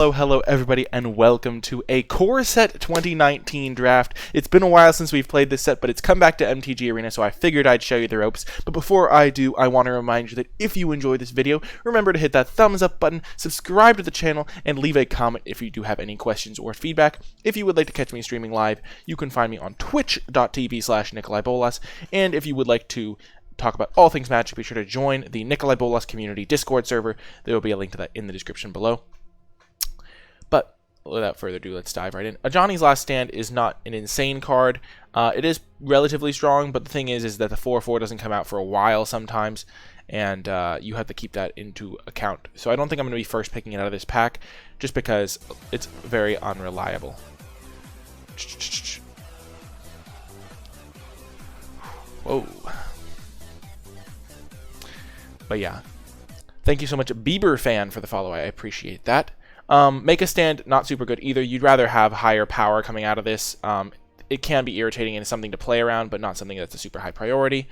Hello everybody, and welcome to a Core Set 2019 draft. It's been a while since we've played this set, but it's come back to MTG Arena, so I figured I'd show you the ropes. But before I do, I want to remind you that if you enjoyed this video, remember to hit that thumbs up button, subscribe to the channel, and leave a comment if you do have any questions or feedback. If you would like to catch me streaming live, you can find me on twitch.tv/NicolaiBolas, and if you would like to talk about all things Magic, be sure to join the NicolaiBolas community Discord server. There will be a link to that in the description below. But without further ado, let's dive right in. Ajani's Last Stand is not an insane card. It is relatively strong, but the thing is that the 4/4 doesn't come out for a while sometimes, and you have to keep that into account. So I don't think I'm going to be first picking it out of this pack, just because it's very unreliable. Whoa. But yeah. Thank you so much, Bieber fan, for the follow. I appreciate that. Make a Stand, not super good either. You'd rather have higher power coming out of this. It can be irritating and something to play around, but not something that's a super high priority.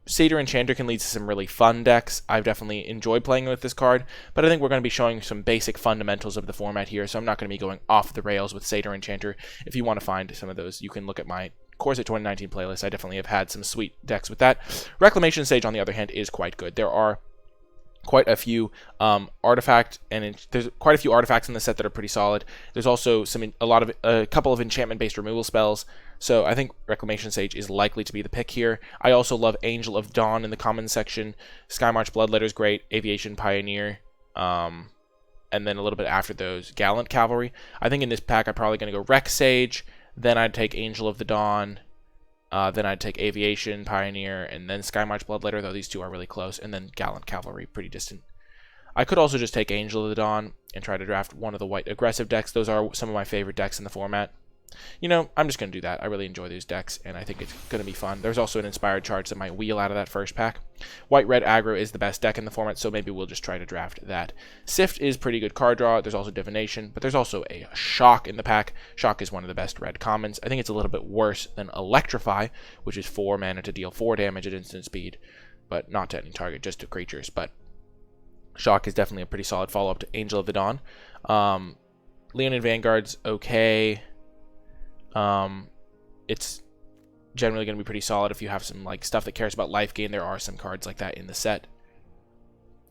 Satyr Enchanter can lead to some really fun decks. I've definitely enjoyed playing with this card, but I think we're going to be showing some basic fundamentals of the format here, so I'm not going to be going off the rails with Satyr Enchanter. If you want to find some of those, you can look at my Core Set 2019 playlist. I definitely have had some sweet decks with that. Reclamation Sage, on the other hand, is quite good. There are quite a few artifacts in the set that are pretty solid. There's also a couple of enchantment-based removal spells. So I think Reclamation Sage is likely to be the pick here. I also love Angel of Dawn in the common section. Skymarch Bloodletter is great. Aviation Pioneer. And then a little bit after those, Gallant Cavalry. I think in this pack I'm probably going to go Rec Sage. Then I'd take Angel of the Dawn. Then I'd take Aviation, Pioneer, and then Skymarch Bloodletter, though these two are really close, and then Gallant Cavalry, pretty distant. I could also just take Angel of the Dawn and try to draft one of the white aggressive decks. Those are some of my favorite decks in the format. You know, I'm just going to do that. I really enjoy these decks, and I think it's going to be fun. There's also an Inspired Charge that might wheel out of that first pack. White-Red Aggro is the best deck in the format, so maybe we'll just try to draft that. Sift is pretty good card draw. There's also Divination, but there's also a Shock in the pack. Shock is one of the best red commons. I think it's a little bit worse than Electrify, which is 4 mana to deal 4 damage at instant speed, but not to any target, just to creatures. But Shock is definitely a pretty solid follow-up to Angel of the Dawn. Leonin Vanguard's okay. It's generally going to be pretty solid if you have some stuff that cares about life gain. There are some cards like that in the set.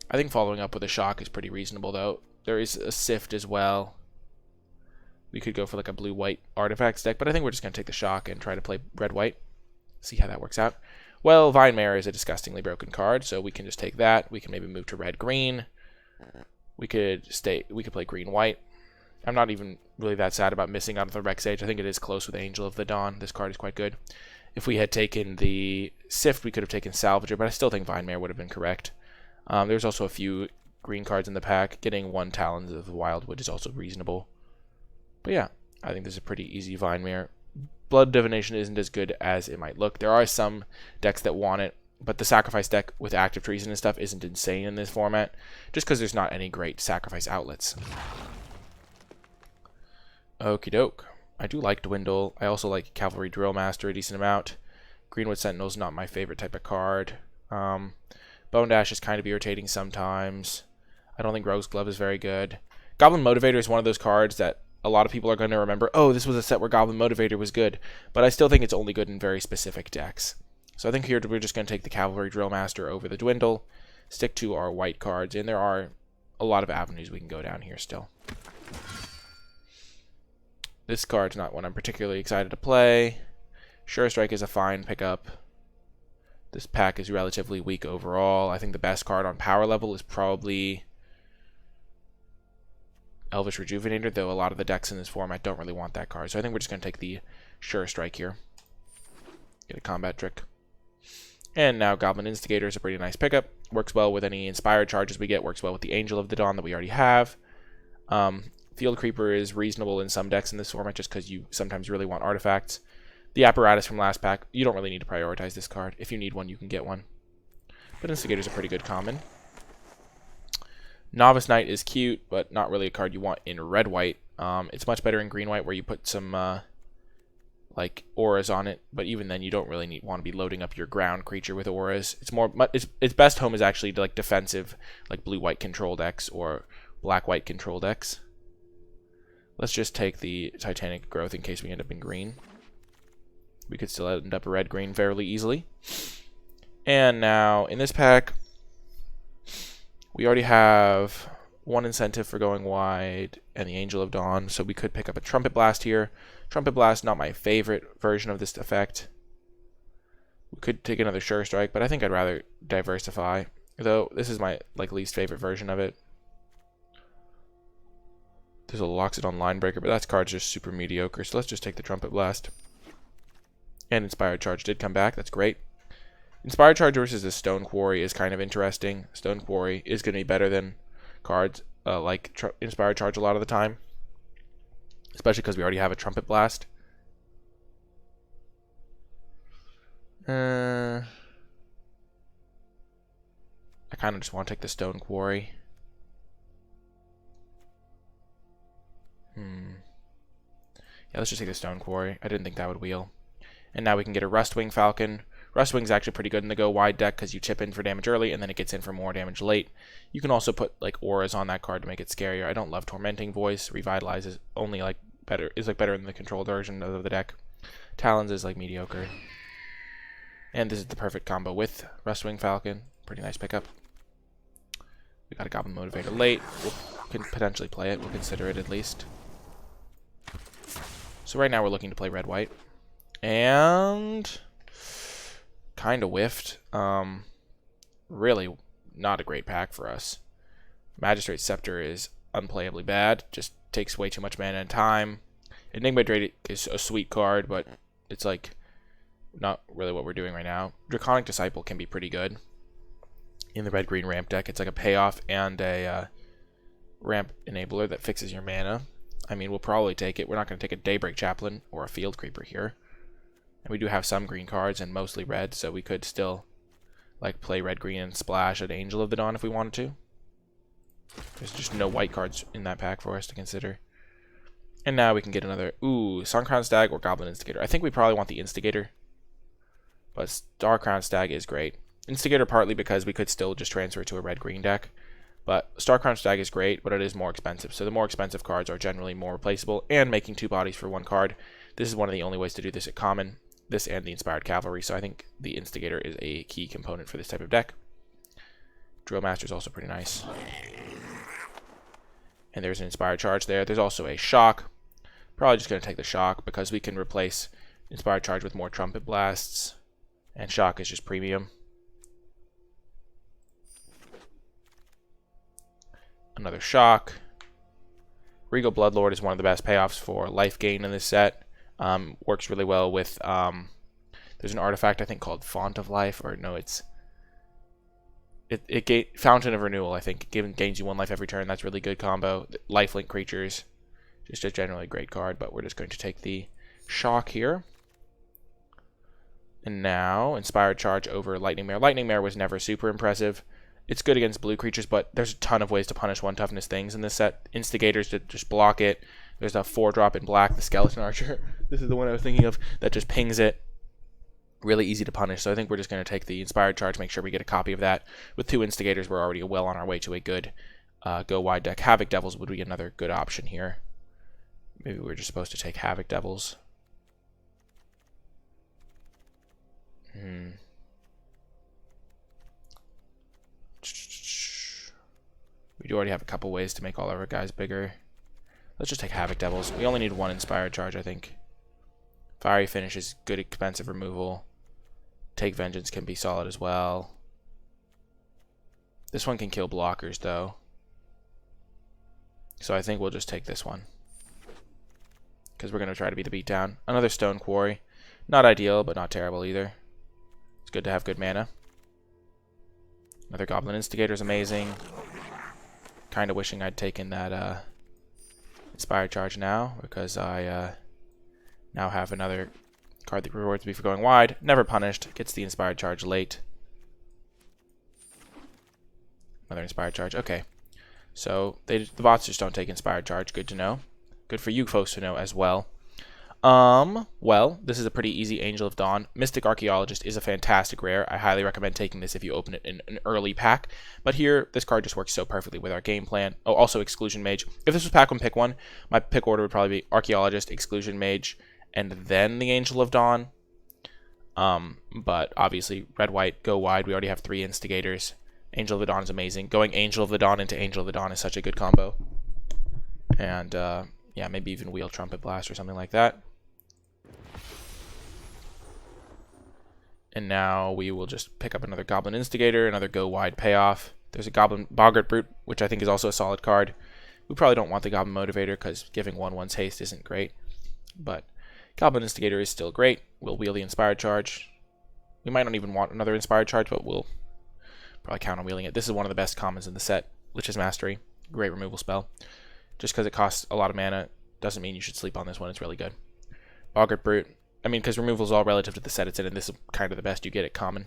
I think following up with a Shock is pretty reasonable, though. There is a Sift as well. We could go for a blue-white artifacts deck, but I think we're just going to take the Shock and try to play red-white. See how that works out. Well, Vine Mare is a disgustingly broken card, so we can just take that. We can maybe move to red-green. We could play green-white. I'm not even really that sad about missing out on the Rec Sage. I think it is close with Angel of the Dawn. This card is quite good. If we had taken the Sift, we could have taken Salvager, but I still think Vine Mare would have been correct. There's also a few green cards in the pack. Getting 1 Talons of the Wildwood is also reasonable. But yeah, I think this is a pretty easy Vine Mare. Blood Divination isn't as good as it might look. There are some decks that want it, but the Sacrifice deck with Active Treason and stuff isn't insane in this format, just because there's not any great Sacrifice outlets. Okie doke. I do like Dwindle. I also like Cavalry Drill Master a decent amount. Greenwood Sentinel's not my favorite type of card. Bone Dash is kind of irritating sometimes. I don't think Rogue's Glove is very good. Goblin Motivator is one of those cards that a lot of people are going to remember. Oh, this was a set where Goblin Motivator was good. But I still think it's only good in very specific decks. So I think here we're just going to take the Cavalry Drill Master over the Dwindle. Stick to our white cards. And there are a lot of avenues we can go down here still. This card's not one I'm particularly excited to play. Sure Strike is a fine pickup. This pack is relatively weak overall. I think the best card on power level is probably Elvish Rejuvenator, though a lot of the decks in this format don't really want that card. So I think we're just going to take the Sure Strike here. Get a combat trick. And now Goblin Instigator is a pretty nice pickup. Works well with any Inspired Charges we get. Works well with the Angel of the Dawn that we already have. Field Creeper is reasonable in some decks in this format just because you sometimes really want artifacts. The Apparatus from last pack, you don't really need to prioritize this card. If you need one, you can get one. But Instigator's a pretty good common. Novice Knight is cute, but not really a card you want in red-white. It's much better in green-white where you put some auras on it, but even then you don't really want to be loading up your ground creature with auras. Its best home is actually defensive, blue-white control decks or black-white control decks. Let's just take the Titanic Growth in case we end up in green. We could still end up red-green fairly easily. And now, in this pack, we already have one incentive for going wide and the Angel of Dawn, so we could pick up a Trumpet Blast here. Trumpet Blast, not my favorite version of this effect. We could take another Sure Strike, but I think I'd rather diversify. Though, this is my least favorite version of it. There's a Loxodon Linebreaker, but that card's just super mediocre, so let's just take the Trumpet Blast. And Inspired Charge did come back, that's great. Inspired Charge versus the Stone Quarry is kind of interesting. Stone Quarry is going to be better than cards Inspired Charge a lot of the time. Especially because we already have a Trumpet Blast. I kind of just want to take the Stone Quarry. Yeah, let's just take the Stone Quarry. I didn't think that would wheel. And now we can get a Rustwing Falcon. Rustwing's actually pretty good in the go wide deck because you chip in for damage early and then it gets in for more damage late. You can also put auras on that card to make it scarier. I don't love Tormenting Voice. Revitalize is only better than the controlled version of the deck. Talons is mediocre. And this is the perfect combo with Rustwing Falcon. Pretty nice pickup. We got a Goblin Motivator late. We can potentially play it. We'll consider it at least. So right now we're looking to play red-white. And kind of whiffed. Really not a great pack for us. Magistrate Scepter is unplayably bad. Just takes way too much mana and time. Enigma Drake is a sweet card, but it's not really what we're doing right now. Draconic Disciple can be pretty good in the red-green ramp deck. It's like a payoff and a ramp enabler that fixes your mana. I mean, we'll probably take it. We're not going to take a Daybreak Chaplain or a Field Creeper here. And we do have some green cards and mostly red, so we could still play red-green and splash an Angel of the Dawn if we wanted to. There's just no white cards in that pack for us to consider. And now we can get another Suncrown Stag or Goblin Instigator. I think we probably want the Instigator, but Starcrown Stag is great. Instigator partly because we could still just transfer it to a red-green deck. But Starcrown Stag is great, but it is more expensive. So the more expensive cards are generally more replaceable, and making 2 bodies for 1 card. This is one of the only ways to do this at common. This and the Inspired Cavalry, so I think the Instigator is a key component for this type of deck. Drill Master is also pretty nice. And there's an Inspired Charge there. There's also a Shock. Probably just going to take the Shock because we can replace Inspired Charge with more Trumpet Blasts. And Shock is just premium. Another Shock. Regal Bloodlord is one of the best payoffs for life gain in this set. Works really well with, there's an artifact I think called Font of Life, or no, it's Fountain of Renewal, I think. Gains you 1 life every turn. That's really good combo. Lifelink creatures, just a generally great card, but we're just going to take the Shock here. And now, Inspired Charge over Lightning Mare. Lightning Mare was never super impressive. It's good against blue creatures, but there's a ton of ways to punish 1 toughness things in this set. Instigators to just block it. There's a 4-drop in black, the Skeleton Archer. This is the one I was thinking of that just pings it. Really easy to punish, so I think we're just going to take the Inspired Charge, make sure we get a copy of that. With 2 Instigators, we're already well on our way to a good go-wide deck. Havoc Devils would be another good option here. Maybe we're just supposed to take Havoc Devils. We do already have a couple ways to make all our guys bigger. Let's just take Havoc Devils. We only need 1 Inspired Charge, I think. Fiery Finish is good expensive removal. Take Vengeance can be solid as well. This one can kill blockers, though. So I think we'll just take this one. Because we're going to try to be the beatdown. Another Stone Quarry. Not ideal, but not terrible either. It's good to have good mana. Another Goblin Instigator is amazing. Kind of wishing I'd taken that Inspired Charge now, because I now have another card that rewards me for going wide. Never punished. Gets the Inspired Charge late. Another Inspired Charge. Okay. So the bots just don't take Inspired Charge. Good to know. Good for you folks to know as well. Well, this is a pretty easy Angel of Dawn. Mystic Archaeologist is a fantastic rare. I highly recommend taking this if you open it in an early pack. But here, this card just works so perfectly with our game plan. Oh, also Exclusion Mage. If this was pack 1, pick 1, my pick order would probably be Archaeologist, Exclusion Mage, and then the Angel of Dawn. But obviously, red, white, go wide. We already have 3 Instigators. Angel of the Dawn is amazing. Going Angel of the Dawn into Angel of the Dawn is such a good combo. And, yeah, maybe even Wheel Trumpet Blast or something like that. And now we will just pick up another Goblin Instigator, another go wide payoff. There's a Goblin Boggart Brute, which I think is also a solid card. We probably don't want the Goblin Motivator because giving 1/1's haste isn't great. But Goblin Instigator is still great. We'll wheel the Inspired Charge. We might not even want another Inspired Charge, but we'll probably count on wheeling it. This is one of the best commons in the set. Lich's Mastery. Great removal spell. Just because it costs a lot of mana doesn't mean you should sleep on this one. It's really good. Boggart Brute. I mean, because removal is all relative to the set it's in, and this is kind of the best you get at common.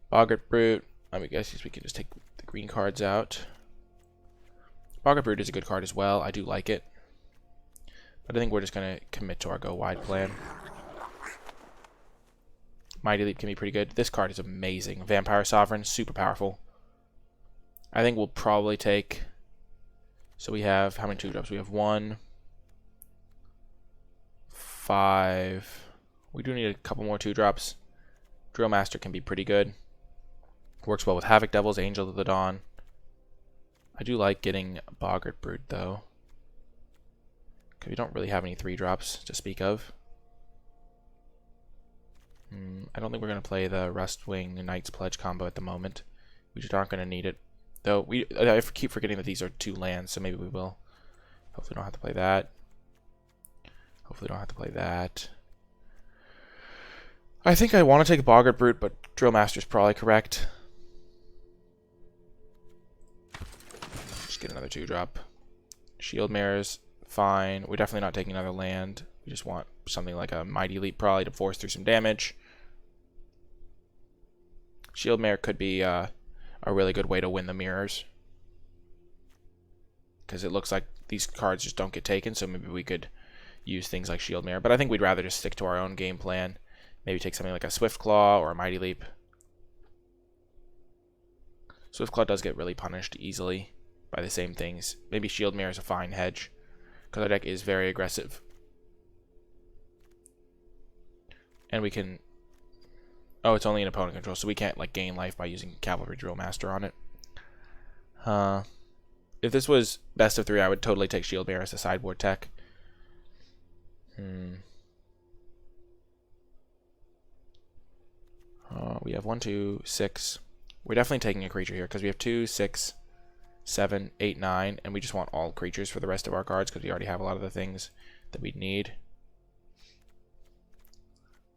Boggart Brute. I mean, I guess we can just take the green cards out. Boggart Brute is a good card as well. I do like it. But I think we're just going to commit to our go wide plan. Mighty Leap can be pretty good. This card is amazing. Vampire Sovereign, super powerful. I think we'll probably take... So we have, how many 2-drops? We have 1, 5. We do need a couple more 2-drops. Drill Master can be pretty good. Works well with Havoc Devils, Angel of the Dawn. I do like getting Boggart Brute, though. Because we don't really have any 3-drops to speak of. I don't think we're going to play the Rustwing Knight's Pledge combo at the moment. We just aren't going to need it. Though, I keep forgetting that these are 2 lands, so maybe we will. Hopefully don't have to play that. Hopefully don't have to play that. I think I want to take Boggart Brute, but Drill Master's probably correct. Just get another 2-drop. Shield Mirrors, fine. We're definitely not taking another land. We just want something like a Mighty Leap probably to force through some damage. Shield Mirror could be a really good way to win the mirrors. Because it looks like these cards just don't get taken, so maybe we could use things like Shield Mirror. But I think we'd rather just stick to our own game plan. Maybe take something like a Swift Claw or a Mighty Leap. Swift Claw does get really punished easily by the same things. Maybe Shield Mirror is a fine hedge, because our deck is very aggressive. And we can... Oh, it's only in opponent control, so we can't like gain life by using Cavalry Drill Master on it. If this was best of 3, I would totally take Shield Bearer as a sideboard tech. We have 1, 2, 6. We're definitely taking a creature here because we have 2, 6, 7, 8, 9, and we just want all creatures for the rest of our cards because we already have a lot of the things that we'd need.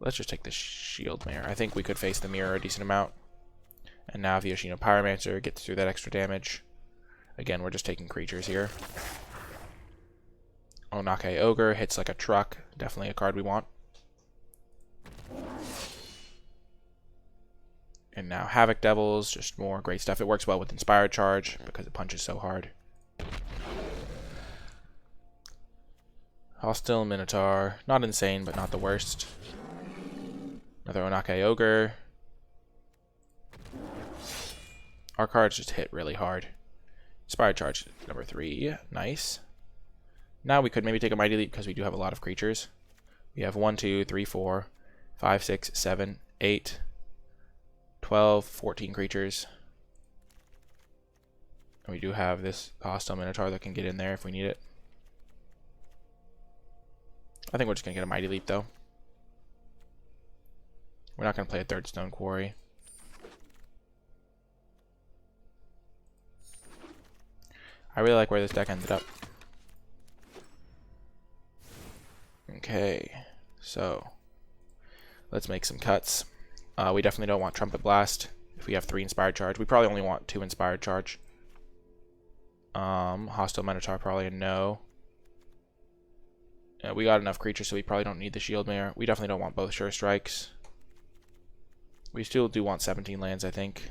Let's just take the Shield Mirror. I think we could face the mirror a decent amount. And now the Yoshino Pyromancer gets through that extra damage. Again, we're just taking creatures here. Onake Ogre hits like a truck. Definitely a card we want. And now Havoc Devils, just more great stuff. It works well with Inspired Charge because it punches so hard. Hostile Minotaur. Not insane, but not the worst. Another Onake Ogre. Our cards just hit really hard. Inspired Charge, number 3. Nice. Now we could maybe take a Mighty Leap because we do have a lot of creatures. We have 1, 2, 3, 4, 5, 6, 7, 8, 12, 14 creatures. And we do have this Hostile Minotaur that can get in there if we need it. I think we're just going to get a Mighty Leap, though. We're not going to play a 3rd Stone Quarry. I really like where this deck ended up. Okay, so let's make some cuts. We definitely don't want Trumpet Blast if we have 3 Inspired Charge. We probably only want 2 Inspired Charge. Hostile Minotaur, probably a no. We got enough creatures, so we probably don't need the Shield Mirror. We definitely don't want both Sure Strikes. We still do want 17 lands, I think.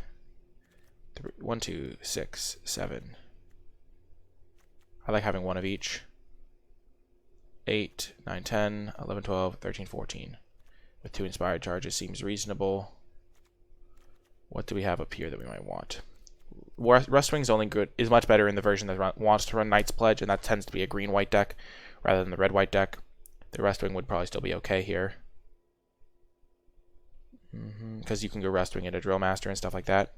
1, 2, 6, 7. I like having 1 of each. 8, 9, 10, 11, 12, 13, 14. With 2 inspired charges seems reasonable. What do we have up here that we might want? Rustwing's only good is much better in the version that wants to run Knight's Pledge, and that tends to be a green-white deck rather than the red-white deck. The Rustwing would probably still be okay here. Because you can go Rustwing into Drill Master and stuff like that.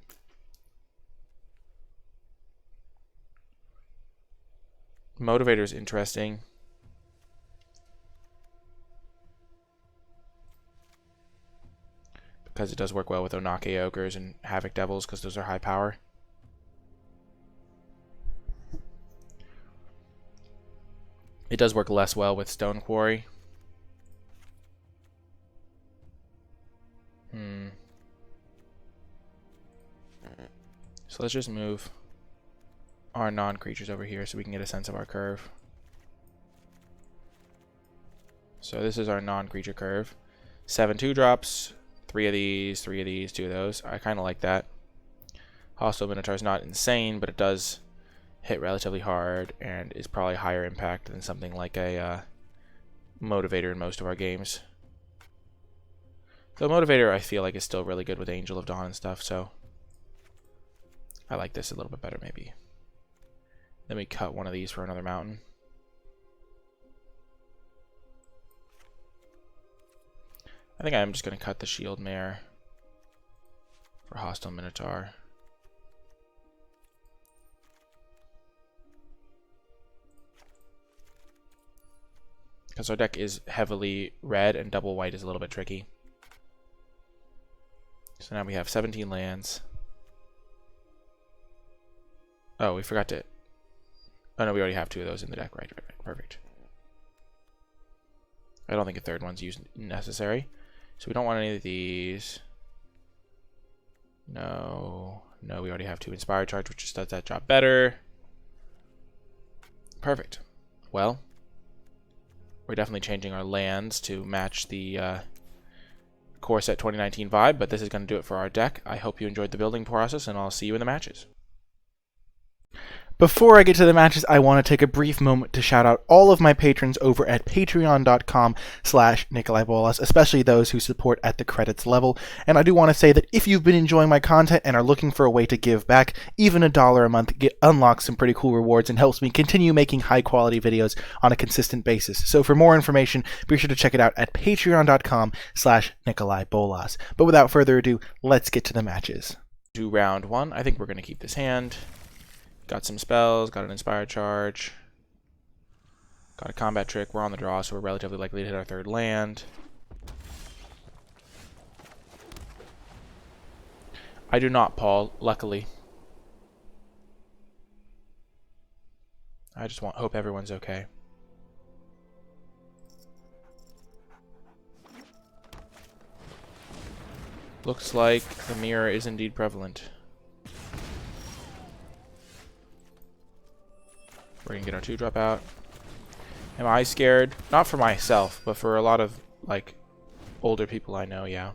Motivator is interesting. Because it does work well with Onake Ogres and Havoc Devils, because those are high power. It does work less well with Stone Quarry. So let's just move our non-creatures over here so we can get a sense of our curve. So this is our non-creature curve. 7 2-drops, 3 of these, 3 of these, 2 of those. I kind of like that. Hostile Minotaur is not insane, but it does hit relatively hard and is probably higher impact than something like a Motivator in most of our games. The Motivator I feel like is still really good with Angel of Dawn and stuff, so I like this a little bit better maybe. Then we cut one of these for another mountain. I think I'm just going to cut the Shield Mare for Hostile Minotaur. Because our deck is heavily red and double white is a little bit tricky. So now we have 17 lands. Oh, we forgot to... Oh no, we already have 2 of those in the deck. Right. Perfect. I don't think a third one's necessary. So we don't want any of these. No, we already have 2 Inspired Charge, which just does that job better. Perfect. Well, we're definitely changing our lands to match the Core Set 2019 vibe, but this is going to do it for our deck. I hope you enjoyed the building process, and I'll see you in the matches. Before I get to the matches, I want to take a brief moment to shout out all of my patrons over at patreon.com/NicolaiBolas, especially those who support at the credits level. And I do want to say that if you've been enjoying my content and are looking for a way to give back, even $1 a month unlocks some pretty cool rewards and helps me continue making high quality videos on a consistent basis. So for more information, be sure to check it out at patreon.com/NicolaiBolas. But without further ado, let's get to the matches. Do round 1. I think we're going to keep this hand. Got some spells, got an Inspired Charge, got a Combat Trick. We're on the draw, so we're relatively likely to hit our 3rd land. I do not, Paul, luckily. I just hope everyone's okay. Looks like the mirror is indeed prevalent. We're gonna get our 2-drop out. Am I scared? Not for myself, but for a lot of, like, older people I know, yeah.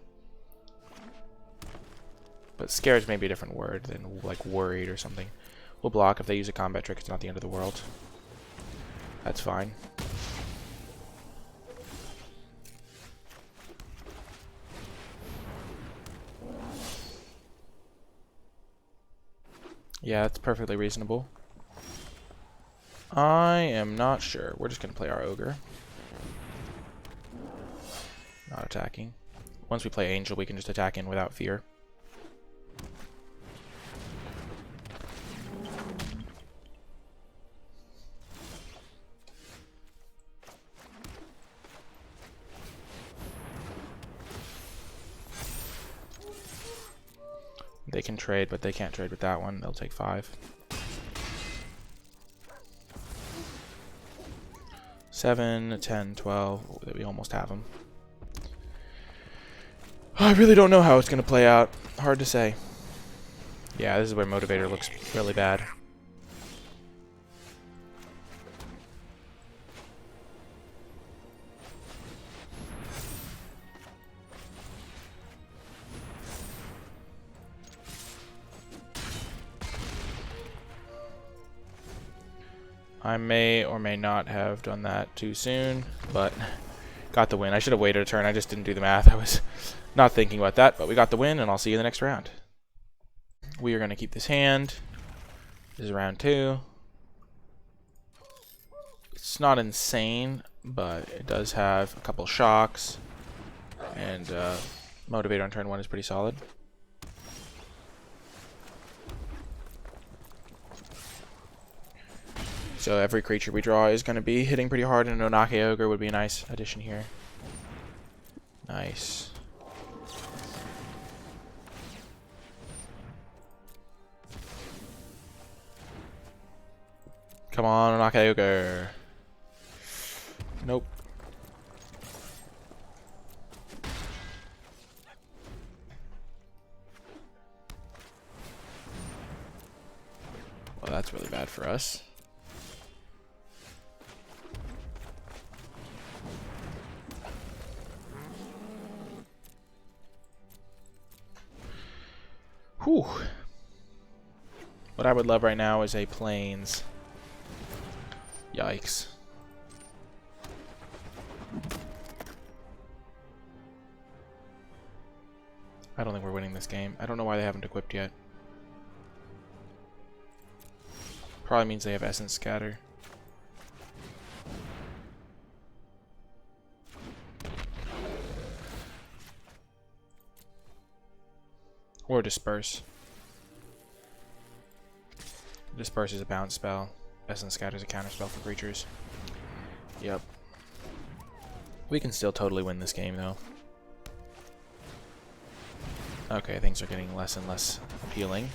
But scared is maybe a different word than, like, worried or something. We'll block. If they use a combat trick, it's not the end of the world. That's fine. Yeah, that's perfectly reasonable. I am not sure. We're just going to play our Ogre. Not attacking. Once we play Angel, we can just attack in without fear. They can trade, but they can't trade with that one. They'll take 5. 7, 10, 12. We almost have them. I really don't know how it's going to play out. Hard to say. Yeah, this is where Motivator looks really bad. I may or may not have done that too soon, but got the win. I should have waited a turn. I just didn't do the math. I was not thinking about that, but we got the win, and I'll see you in the next round. We are going to keep this hand. This is round 2. It's not insane, but it does have a couple shocks, and Motivator on turn 1 is pretty solid. So every creature we draw is going to be hitting pretty hard, and an Onake Ogre would be a nice addition here. Nice. Come on, Onake Ogre. Nope. Well, that's really bad for us. Whew. What I would love right now is a Plains. Yikes. I don't think we're winning this game. I don't know why they haven't equipped yet. Probably means they have Essence Scatter. Or Disperse. Disperse is a bounce spell. Essence Scatter is a counter spell for creatures. Yep. We can still totally win this game, though. Okay, things are getting less and less appealing.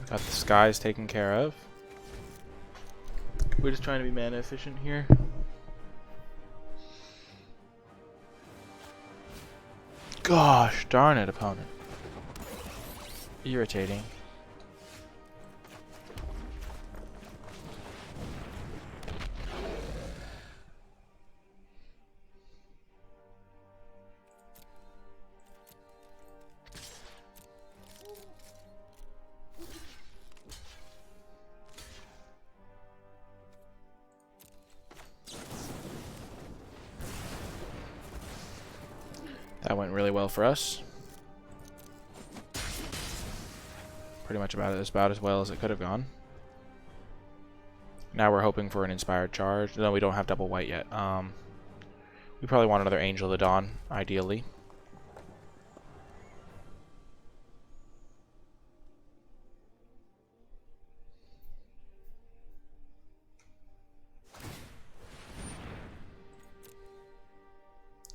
Got the skies taken care of. We're just trying to be mana efficient here. Gosh darn it, opponent. Irritating. That went really well for us. Pretty much about as well as it could have gone. Now we're hoping for an Inspired Charge. No, we don't have double white yet. We probably want another Angel of the Dawn, ideally.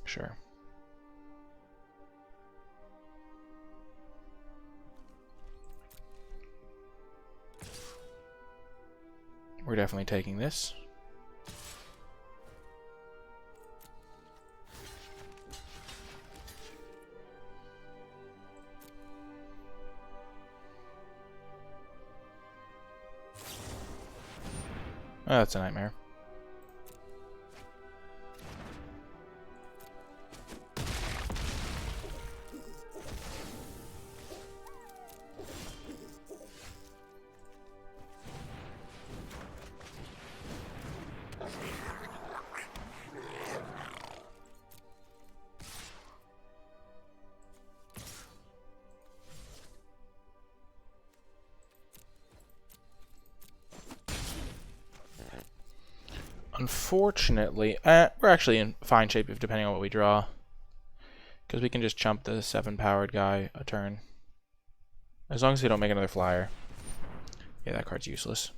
Sure. We're definitely taking this. Oh, that's a nightmare. Unfortunately, we're actually in fine shape if depending on what we draw. Because we can just chump the 7-powered guy a turn. As long as they don't make another flyer. Yeah, that card's useless.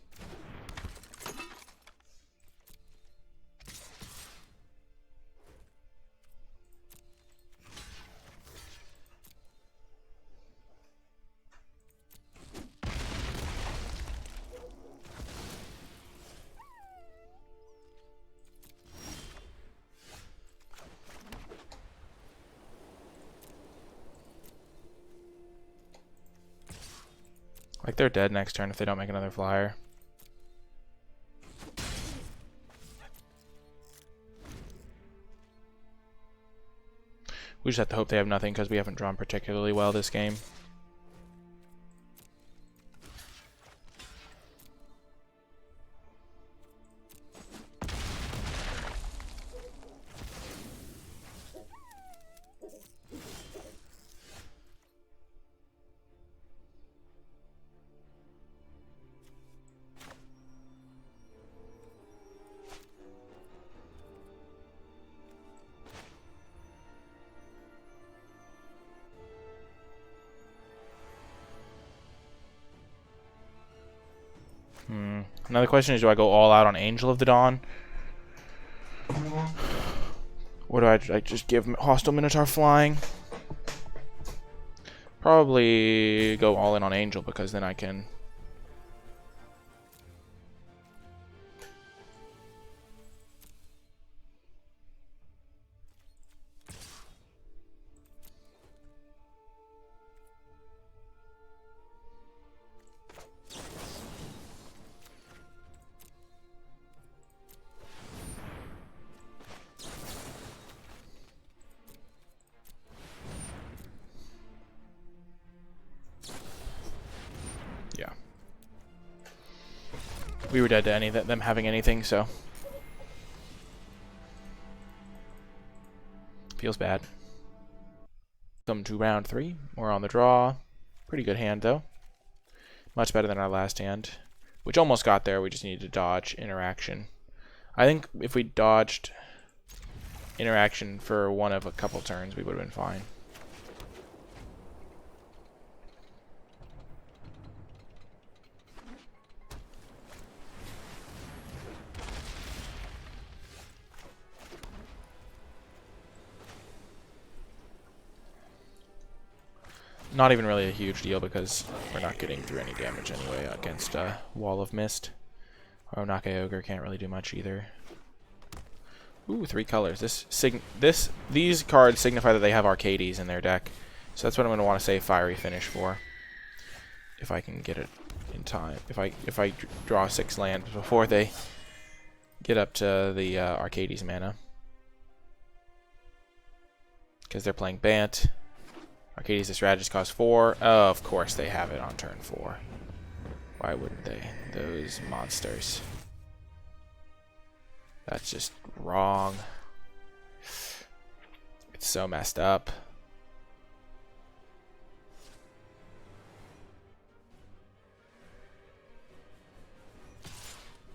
Like, they're dead next turn if they don't make another flyer. We just have to hope they have nothing because we haven't drawn particularly well this game. Another question is, do I go all out on Angel of the Dawn? Or do I just give Hostile Minotaur flying? Probably go all in on Angel, because then I can... We were dead to any them having anything, so feels bad. Come to round 3. We're on the draw. Pretty good hand though. Much better than our last hand, which almost got there. We just needed to dodge interaction. I think if we dodged interaction for one of a couple turns, we would have been fine. Not even really a huge deal because we're not getting through any damage anyway against Wall of Mist. Onake Ogre can't really do much either. Ooh, 3 colors. These cards signify that they have Arcades in their deck, so that's what I'm going to want to save Fiery Finish for. If I can get it in time. If I draw 6 lands before they get up to the Arcades mana, because they're playing Bant. Arcades the strategist costs 4. Oh, of course they have it on turn 4. Why wouldn't they? Those monsters. That's just wrong. It's so messed up.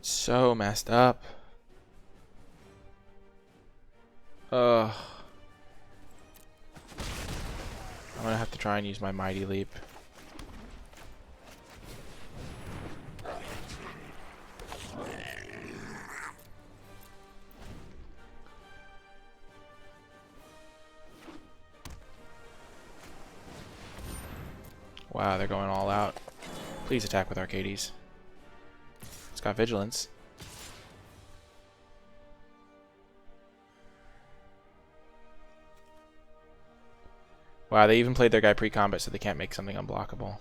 So messed up. Ugh. I'm gonna have to try and use my Mighty Leap. Wow, they're going all out. Please attack with Arcades. It's got Vigilance. Wow, they even played their guy pre-combat so they can't make something unblockable.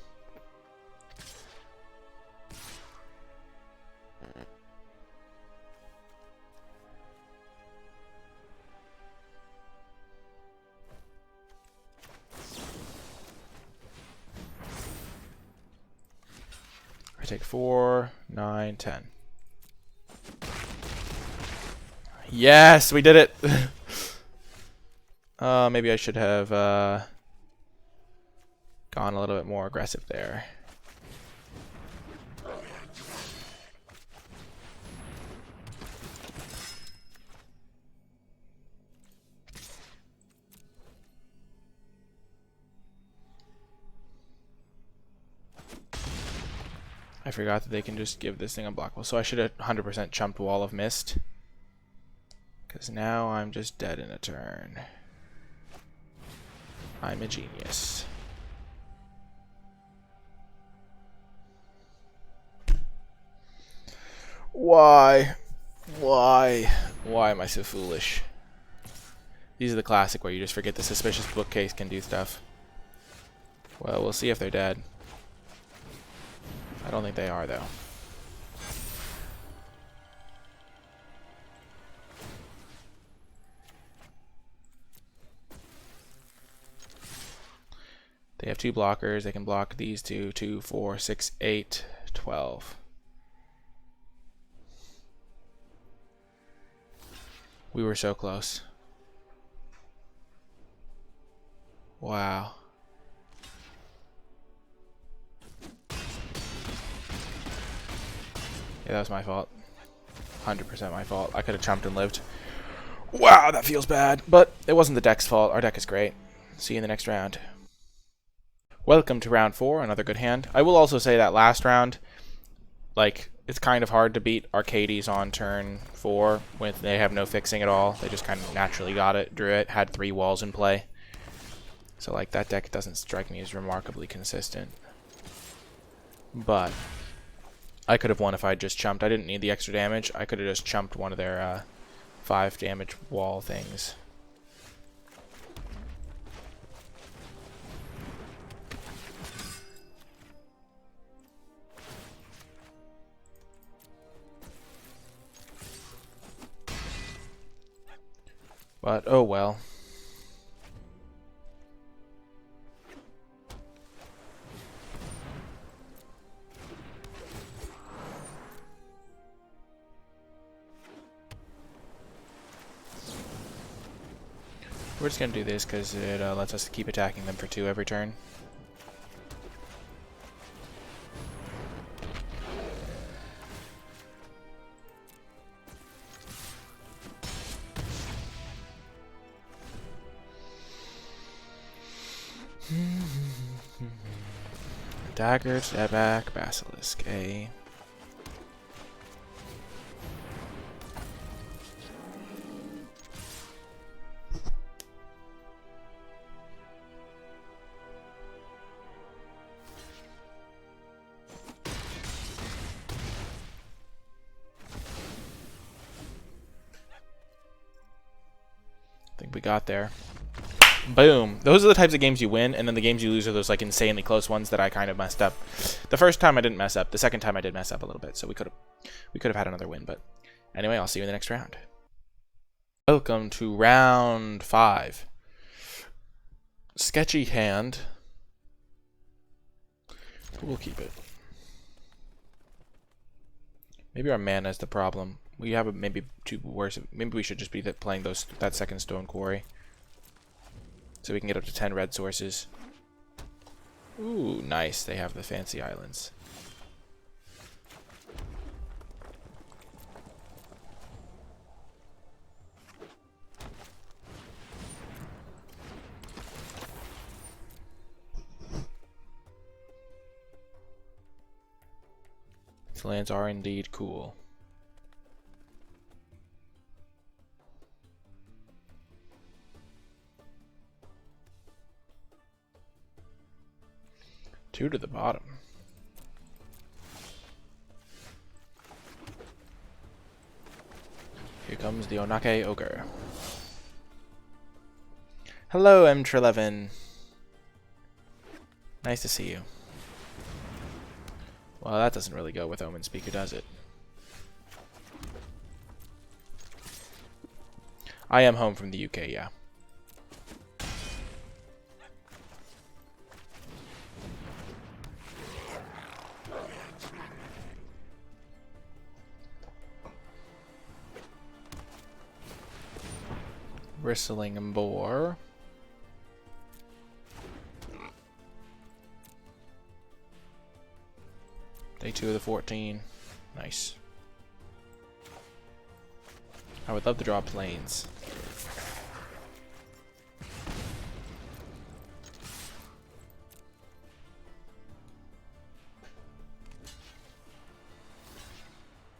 I take 4, 9, 10. Yes, we did it! Maybe I should have gone a little bit more aggressive there. I forgot that they can just give this thing unblockable, so I should have 100% chumped Wall of Mist, because now I'm just dead in a turn. I'm a genius. Why? Why am I so foolish? These are the classic where you just forget the suspicious bookcase can do stuff. Well, we'll see if they're dead. I don't think they are, though. They have 2 blockers. They can block these 2, 2, 4, 6, 8, 12. We were so close. Wow. Yeah, that was my fault. 100% my fault. I could have chumped and lived. Wow, that feels bad. But it wasn't the deck's fault. Our deck is great. See you in the next round. Welcome to round 4, another good hand. I will also say that last round, like, it's kind of hard to beat Arcades on turn 4 when they have no fixing at all. They just kind of naturally got it, drew it, had 3 walls in play. So, like, that deck doesn't strike me as remarkably consistent. But I could have won if I just chumped. I didn't need the extra damage. I could have just chumped one of their 5 damage wall things. But, oh well. We're just going to do this because it lets us keep attacking them for 2 every turn. Dagger, step back, Basilisk, A. I think we got there. Boom. Those are the types of games you win, and then the games you lose are those like insanely close ones that I kind of messed up. The first time I didn't mess up. The second time I did mess up a little bit, so we could have had another win. But anyway, I'll see you in the next round. Welcome to round 5. Sketchy hand. We'll keep it. Maybe our mana is the problem. We have maybe 2 worse. Maybe we should just be playing that second Stone Quarry. So we can get up to 10 red sources. Ooh, nice. They have the fancy islands. These lands are indeed cool. Two to the bottom. Here comes the Onake Ogre. Hello, M. Nice to see you. Well, that doesn't really go with Omen Speaker, does it? I am home from the UK, yeah. Bristling Boar. Day 2 of the 14. Nice. I would love to draw planes.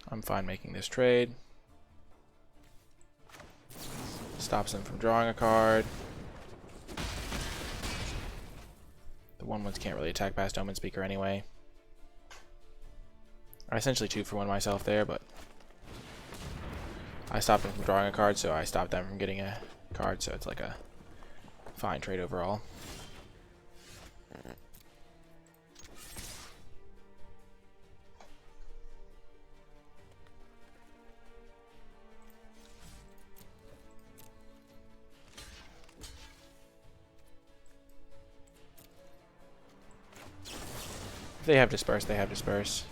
I'm fine making this trade. Stops him from drawing a card. The 1/1s can't really attack past Omen Speaker anyway. I essentially 2-for-1 myself there, but I stopped him from drawing a card, so I stopped them from getting a card, so it's like a fine trade overall. they have disperse, they have disperse.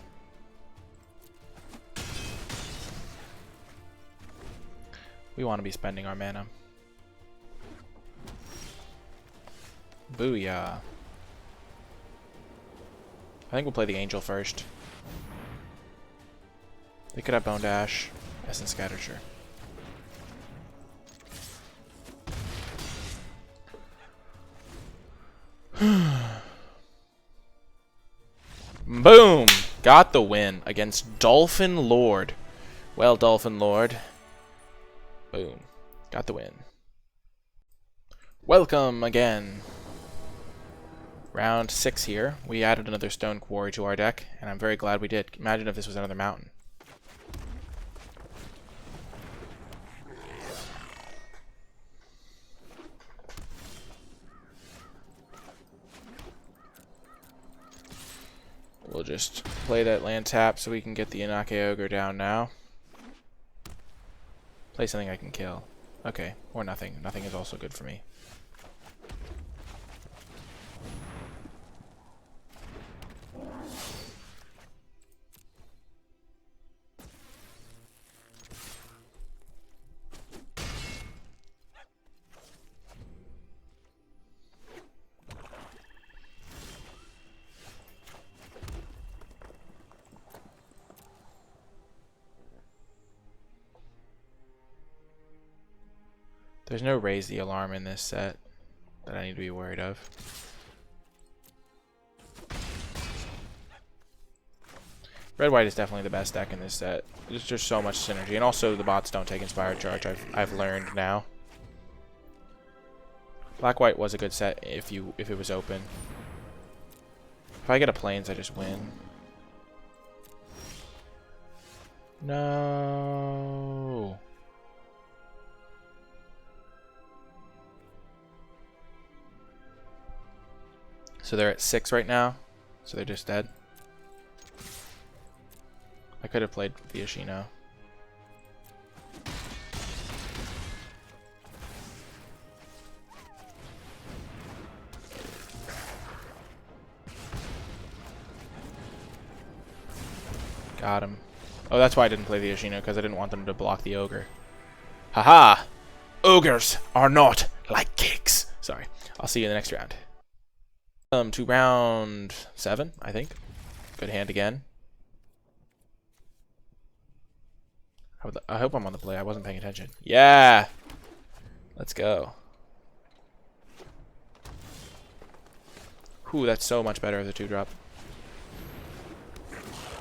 We want to be spending our mana. Booyah. I think we'll play the Angel first. They could have Bone Dash. Essence Scatter, sure. Boom! Got the win against Dolphin Lord. Well, Dolphin Lord. Boom. Got the win. Welcome again. Round 6 here. We added another Stone Quarry to our deck, and I'm very glad we did. Imagine if this was another mountain. We'll just play that land tap so we can get the Inake Ogre down now. Play something I can kill. Okay, or nothing. Nothing is also good for me. There's no Raise the Alarm in this set that I need to be worried of. Red-white is definitely the best deck in this set. There's just so much synergy, and also the bots don't take Inspired Charge. I've learned now. Black-white was a good set if it was open. If I get a Plains, I just win. No. So they're at 6 right now, so they're just dead. I could have played Viashino. Got him. Oh, that's why I didn't play Viashino, because I didn't want them to block the Ogre. Haha! Ogres are not like cakes! Sorry. I'll see you in the next round. To round 7, I think. Good hand again. I hope I'm on the play. I wasn't paying attention. Yeah! Let's go. Whew, that's so much better as a 2-drop.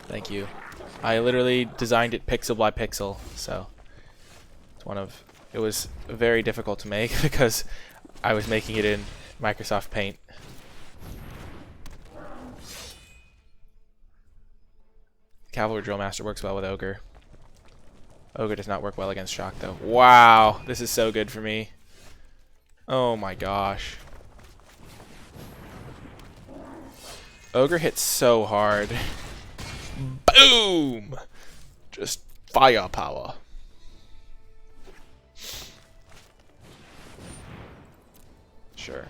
Thank you. I literally designed it pixel by pixel, so it's it was very difficult to make because I was making it in Microsoft Paint. Cavalry Drill Master works well with Ogre. Ogre does not work well against Shock, though. Wow, this is so good for me. Oh my gosh. Ogre hits so hard. Boom! Just firepower. Sure.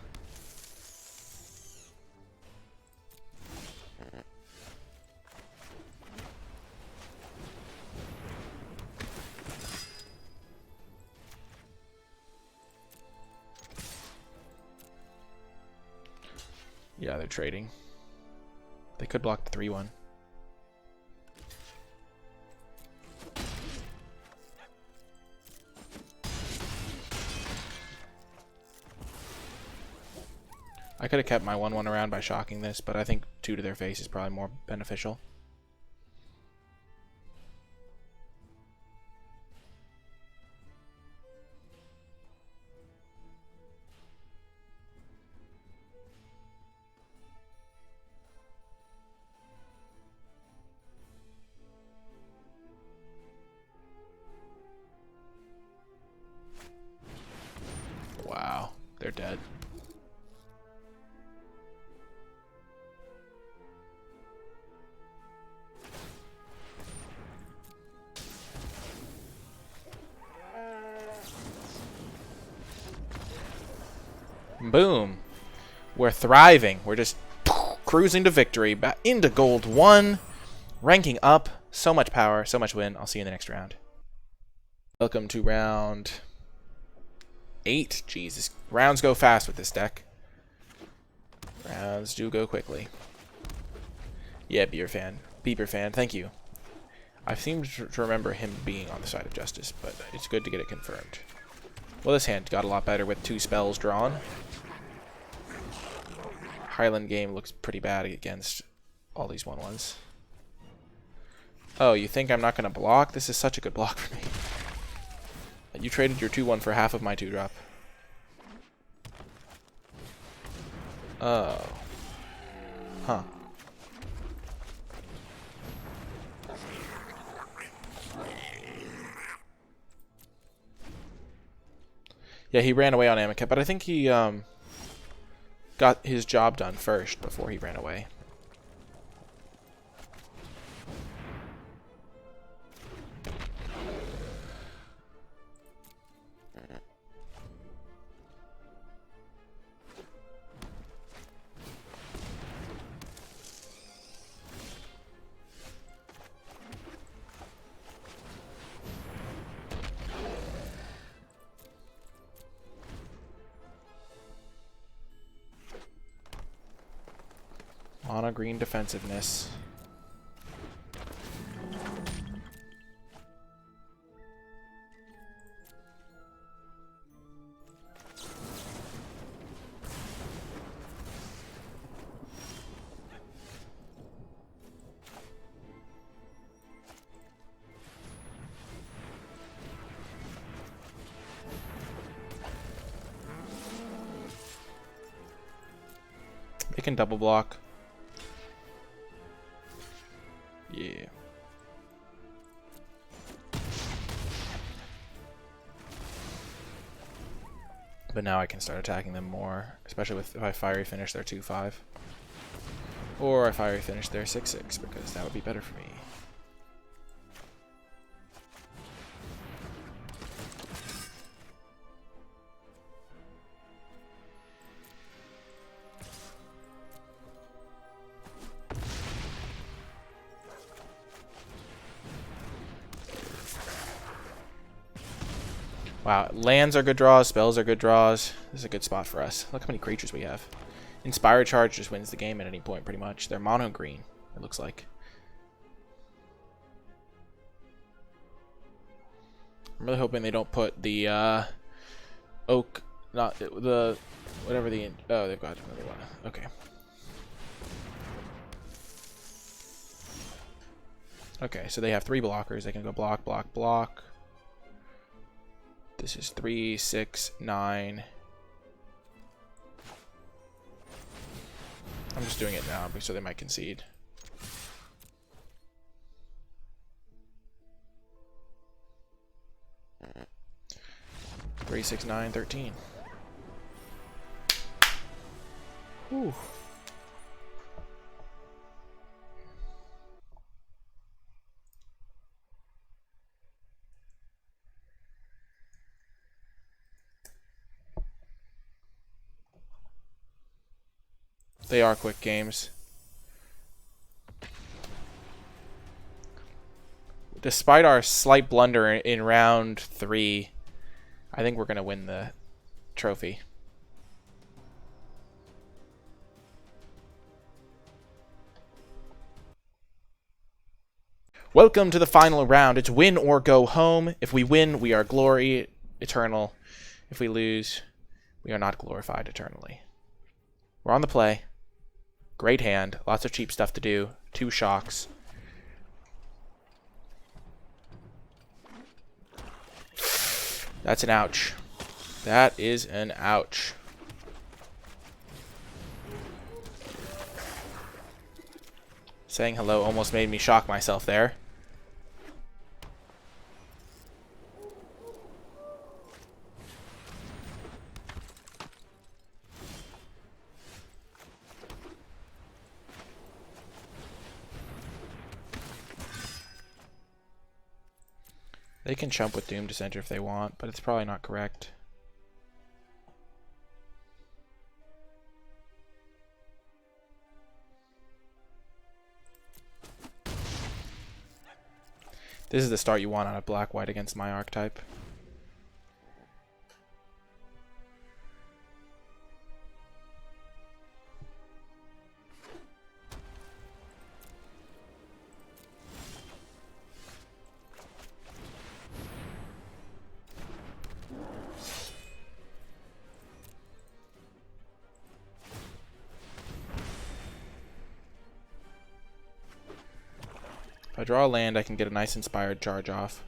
Yeah, they're trading. They could block the 3-1. I could have kept my 1-1 around by shocking this, but I think 2 to their face is probably more beneficial. Wow, they're dead. Boom. We're thriving. We're just cruising to victory. Back into gold 1. Ranking up. So much power, so much win. I'll see you in the next round. Welcome to round 8. Jesus. Rounds go fast with this deck. Rounds do go quickly. Yeah, Bieber fan, thank you. I seem to remember him being on the side of justice, but it's good to get it confirmed. Well, this hand got a lot better with 2 spells drawn. Highland game looks pretty bad against all these 1/1s. Oh, you think I'm not going to block? This is such a good block for me. You traded your 2/1 for half of my 2-drop. Oh. Huh. Yeah, he ran away on Amaket, but I think he got his job done first before he ran away. Mono green defensiveness. They can double block. Yeah. But now I can start attacking them more, especially if I fiery finish their 2/5. Or I fiery finish their 6/6, because that would be better for me. Wow, lands are good draws, spells are good draws. This is a good spot for us. Look how many creatures we have. Inspire Charge just wins the game at any point, pretty much. They're mono green, it looks like. I'm really hoping they don't put the oak, not the whatever the oh, they've got another one. Okay. Okay, so they have 3 blockers. They can go block, block, block. This is 3, 6, 9. I'm just doing it now so they might concede. 3, 6, 9, 13. Whew. They are quick games. Despite our slight blunder in round 3, I think we're going to win the trophy. Welcome to the final round. It's win or go home. If we win, we are glory eternal. If we lose, we are not glorified eternally. We're on the play. Great hand. Lots of cheap stuff to do. 2 shocks. That's an ouch. That is an ouch. Saying hello almost made me shock myself there. They can chump with Doom Dissenter if they want, but it's probably not correct. This is the start you want out of black-white against my archetype. If I draw a land, I can get a nice inspired charge off.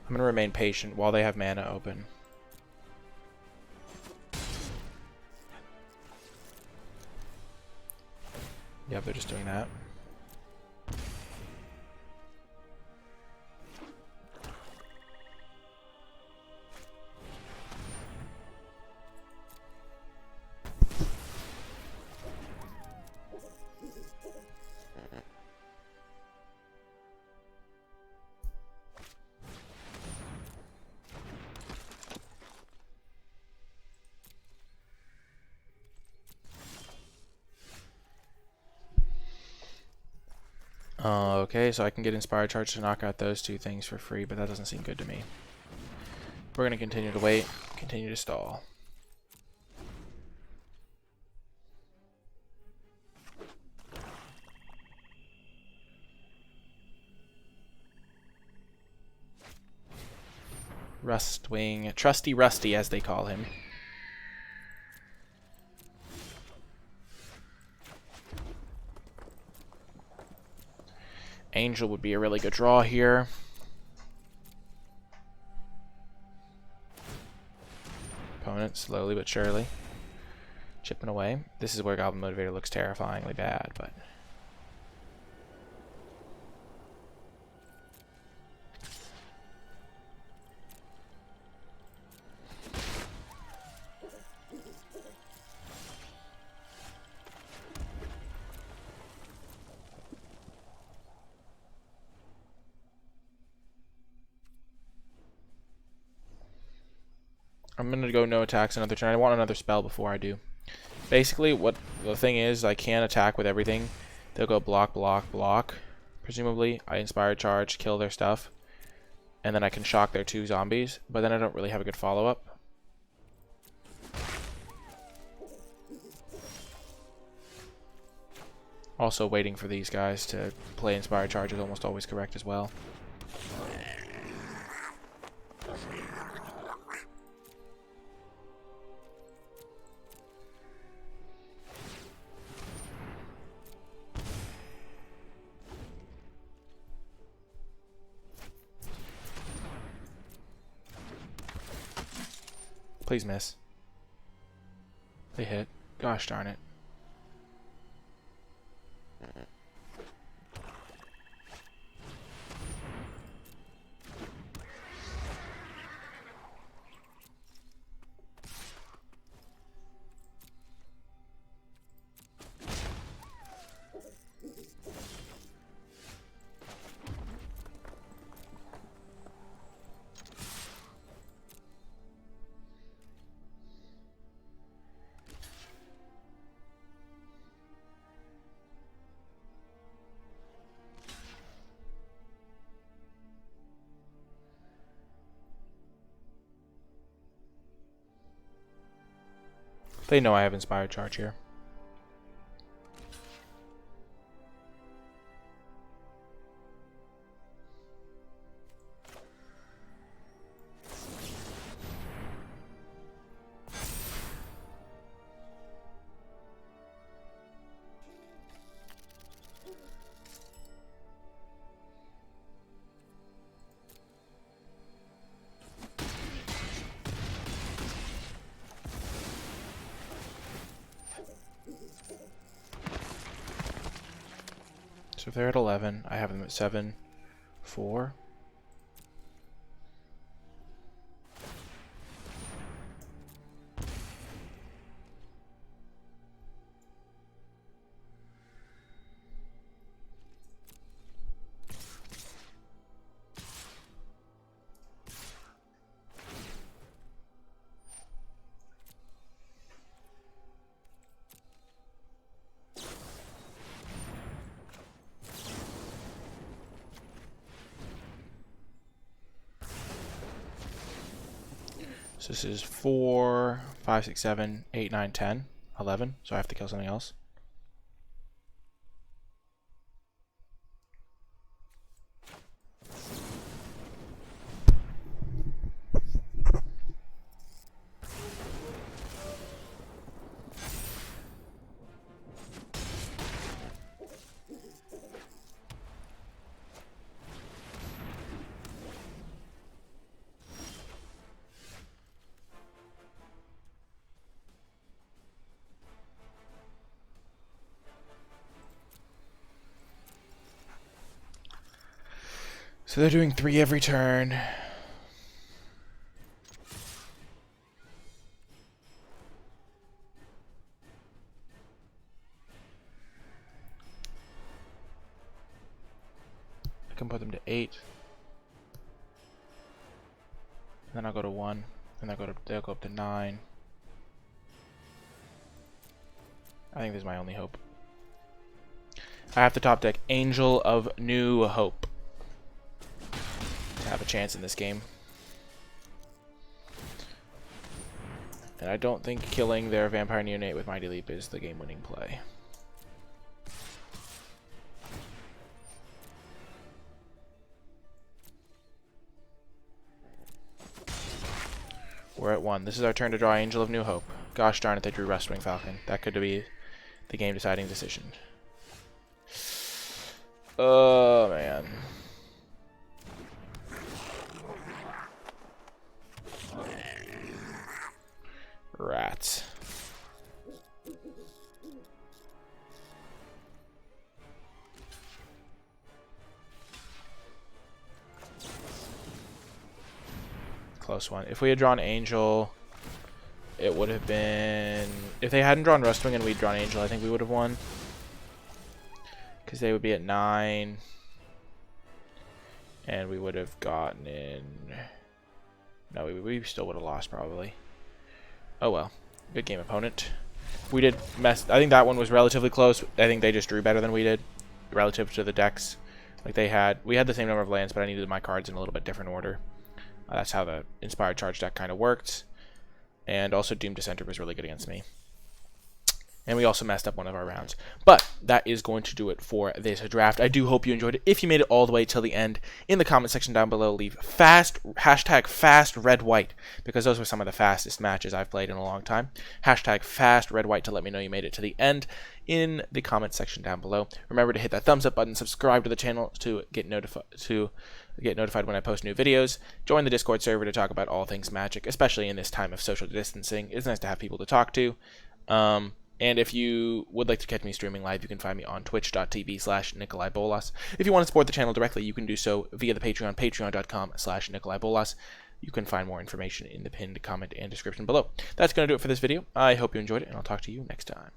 I'm going to remain patient while they have mana open. Yep, they're just doing that. Okay, so I can get Inspired Charge to knock out those two things for free, but that doesn't seem good to me. We're going to continue to wait, continue to stall. Rustwing, Trusty Rusty as they call him. Angel would be a really good draw here. Opponent slowly but surely chipping away. This is where Goblin Motivator looks terrifyingly bad, but I'm going to go no attacks another turn. I want another spell before I do. Basically, what the thing is, I can't attack with everything. They'll go block, block, block. Presumably, I Inspired Charge, kill their stuff. And then I can shock their two zombies. But then I don't really have a good follow-up. Also, waiting for these guys to play Inspired Charge is almost always correct as well. Please miss. They hit. Gosh darn it. They know I have Inspired Charge here. So if they're at 11, I have them at 7, 4. So this is 4, 5, 6, 7, 8, 9, 10, 11. So I have to kill something else. So they're doing 3 every turn. I can put them to 8. And then I'll go to 1. And they'll go up to 9. I think this is my only hope. I have to top deck Angel of New Hope to have a chance in this game. And I don't think killing their Vampire Neonate with Mighty Leap is the game-winning play. We're at 1. This is our turn to draw Angel of New Hope. Gosh darn it, they drew Rustwing Falcon. That could be the game-deciding decision. Oh, man. Rats. Close one. If we had drawn Angel, it would have been... If they hadn't drawn Rustwing and we'd drawn Angel, I think we would have won. Because they would be at 9. And we would have gotten in... No, we still would have lost, probably. Oh well. Good game, opponent. We did mess... I think that one was relatively close. I think they just drew better than we did, relative to the decks. Like they had... We had the same number of lands, but I needed my cards in a little bit different order. That's how the Inspired Charge deck kind of worked. And also Doom Dissenter was really good against me. And we also messed up one of our rounds. But that is going to do it for this draft. I do hope you enjoyed it. If you made it all the way till the end, in the comment section down below, leave hashtag fast red white, because those were some of the fastest matches I've played in a long time. Hashtag fast red white to let me know you made it to the end in the comment section down below. Remember to hit that thumbs up button, subscribe to the channel to get notified when I post new videos. Join the Discord server to talk about all things Magic, especially in this time of social distancing. It's nice to have people to talk to. And if you would like to catch me streaming live, you can find me on twitch.tv/NicolaiBolas. If you want to support the channel directly, you can do so via the Patreon, patreon.com/NicolaiBolas. You can find more information in the pinned comment and description below. That's going to do it for this video. I hope you enjoyed it, and I'll talk to you next time.